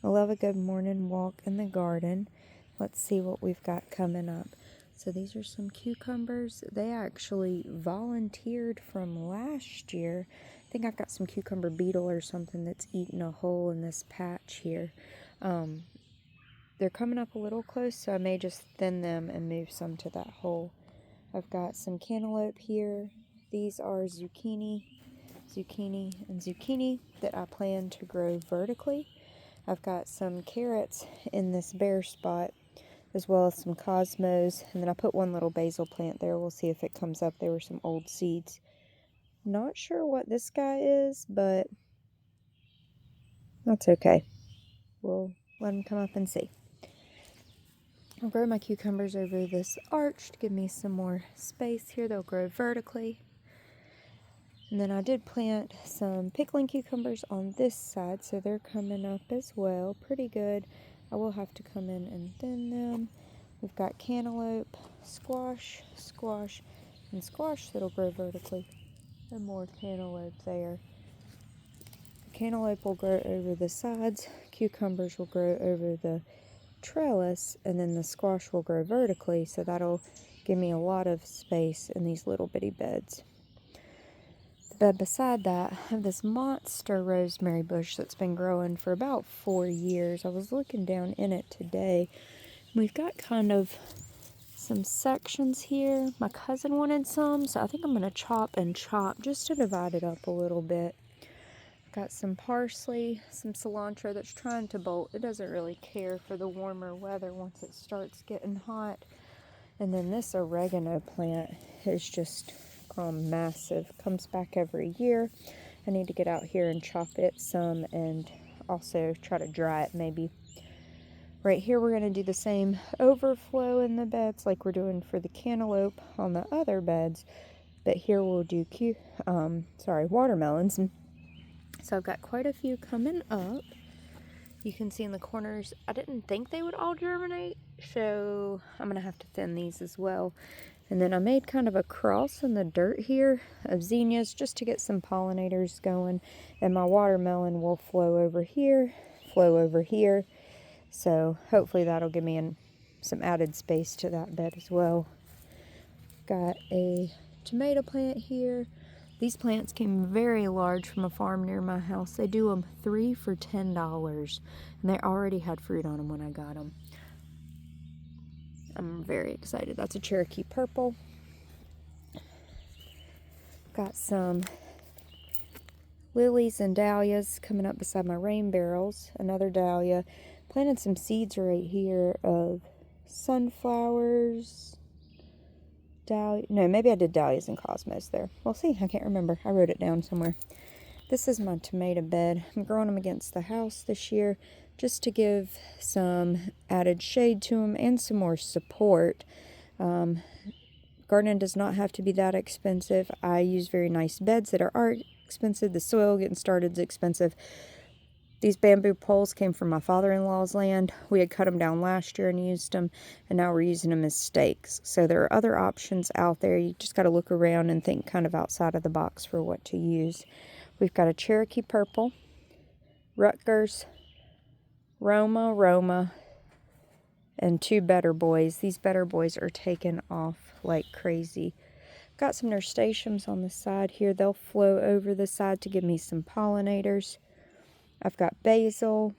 I love a good morning walk in the garden. Let's see what we've got coming up. So these are some cucumbers. They actually volunteered from last year. I think I've got some cucumber beetle or something that's eaten a hole in this patch here. They're coming up a little close, so I may just thin them and move some to that hole. I've got some cantaloupe here. These are zucchini and zucchini that I plan to grow vertically. I've got some carrots in this bare spot, as well as some cosmos, and then I put one little basil plant there. We'll see if it comes up. There were some old seeds. Not sure what this guy is, but that's okay. We'll let him come up and see. I'll grow my cucumbers over this arch to give me some more space here. They'll grow vertically. And then I did plant some pickling cucumbers on this side, so they're coming up as well. Pretty good. I will have to come in and thin them. We've got cantaloupe, squash, and squash that'll grow vertically. And more cantaloupe there. Cantaloupe will grow over the sides, cucumbers will grow over the trellis, and then the squash will grow vertically, so that'll give me a lot of space in these little bitty beds. The bed beside that, I have this monster rosemary bush that's been growing for about 4 years. I was looking down in it today. We've got kind of some sections here. My cousin wanted some, so I think I'm going to chop just to divide it up a little bit. Got some parsley, some cilantro that's trying to bolt. It doesn't really care for the warmer weather once it starts getting hot. And then this oregano plant is just massive. Comes back every year. I need to get out here and chop it some and also try to dry it maybe. Right here we're going to do the same overflow in the beds like we're doing for the cantaloupe on the other beds. But here we'll do watermelons. So I've got quite a few coming up. You can see in the corners, I didn't think they would all germinate, so I'm going to have to thin these as well. And then I made kind of a cross in the dirt here of zinnias just to get some pollinators going. And my watermelon will flow over here. So hopefully that'll give me some added space to that bed as well. Got a tomato plant here. These plants came very large from a farm near my house. They do them 3 for $10, and they already had fruit on them when I got them. I'm very excited. That's a Cherokee purple. Got some lilies and dahlias coming up beside my rain barrels. Another dahlia. Planted some seeds right here of sunflowers. No, maybe I did dahlias and cosmos there. We'll see. I can't remember. I wrote it down somewhere. This is my tomato bed. I'm growing them against the house this year just to give some added shade to them and some more support. Gardening does not have to be that expensive. I use very nice beds that are expensive. The soil getting started is expensive. These bamboo poles came from my father-in-law's land. We had cut them down last year and used them, and now we're using them as stakes. So there are other options out there. You just got to look around and think kind of outside of the box for what to use. We've got a Cherokee purple, Rutgers, Roma, and 2 Better Boys. These Better Boys are taking off like crazy. Got some nasturtiums on the side here. They'll flow over the side to give me some pollinators. I've got basil,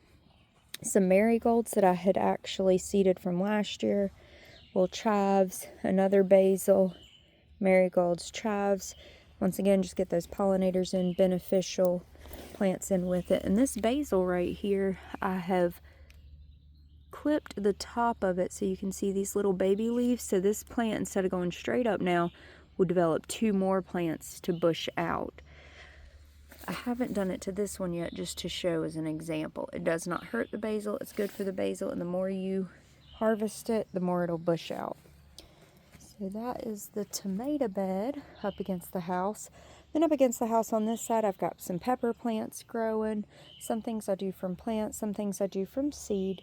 some marigolds that I had actually seeded from last year, little chives, another basil, marigolds, chives. Once again, just get those pollinators in, beneficial plants in with it. And this basil right here, I have clipped the top of it so you can see these little baby leaves. So this plant, instead of going straight up now, will develop 2 more plants to bush out. I haven't done it to this one yet, just to show as an example. It does not hurt the basil. It's good for the basil, and the more you harvest it, the more it'll bush out. So that is the tomato bed up against the house. Then up against the house on this side, I've got some pepper plants growing. Some things I do from plant, some things I do from seed.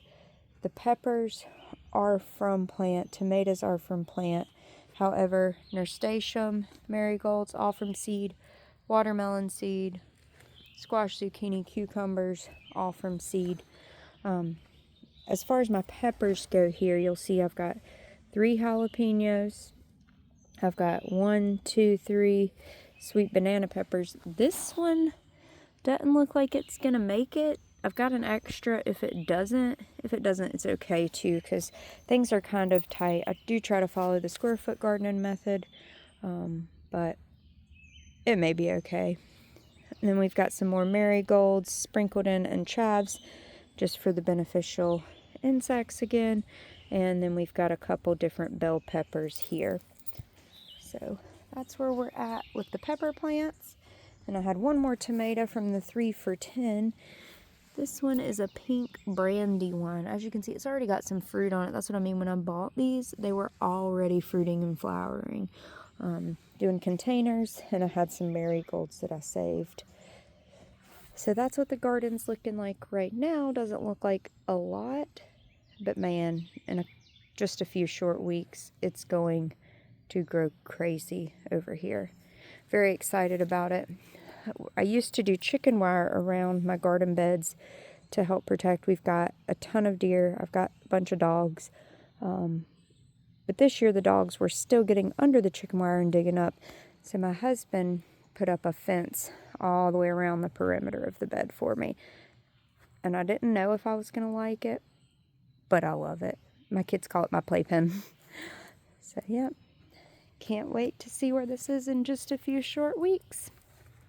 The peppers are from plant, tomatoes are from plant. However, nasturtium, marigolds, all from seed, watermelon seed, squash, zucchini, cucumbers, all from seed. As far as my peppers go here, you'll see I've got 3 jalapenos. I've got 1, 2, 3 sweet banana peppers. This one doesn't look like it's going to make it. I've got an extra if it doesn't. If it doesn't, it's okay too, because things are kind of tight. I do try to follow the square foot gardening method, but it may be okay. And then we've got some more marigolds sprinkled in and chives, just for the beneficial insects again. And then we've got a couple different bell peppers here. So that's where we're at with the pepper plants. And I had one more tomato from the 3 for $10. This one is a pink Brandywine. As you can see, it's already got some fruit on it. That's what I mean when I bought these. They were already fruiting and flowering. Doing containers, and I had some marigolds that I saved. So that's what the garden's looking like right now. Doesn't look like a lot, but man, in just a few short weeks, it's going to grow crazy over here. Very excited about it. I used to do chicken wire around my garden beds to help protect. We've got a ton of deer. I've got a bunch of dogs. But this year the dogs were still getting under the chicken wire and digging up. So my husband put up a fence all the way around the perimeter of the bed for me. And I didn't know if I was going to like it, but I love it. My kids call it my playpen. So yeah, can't wait to see where this is in just a few short weeks.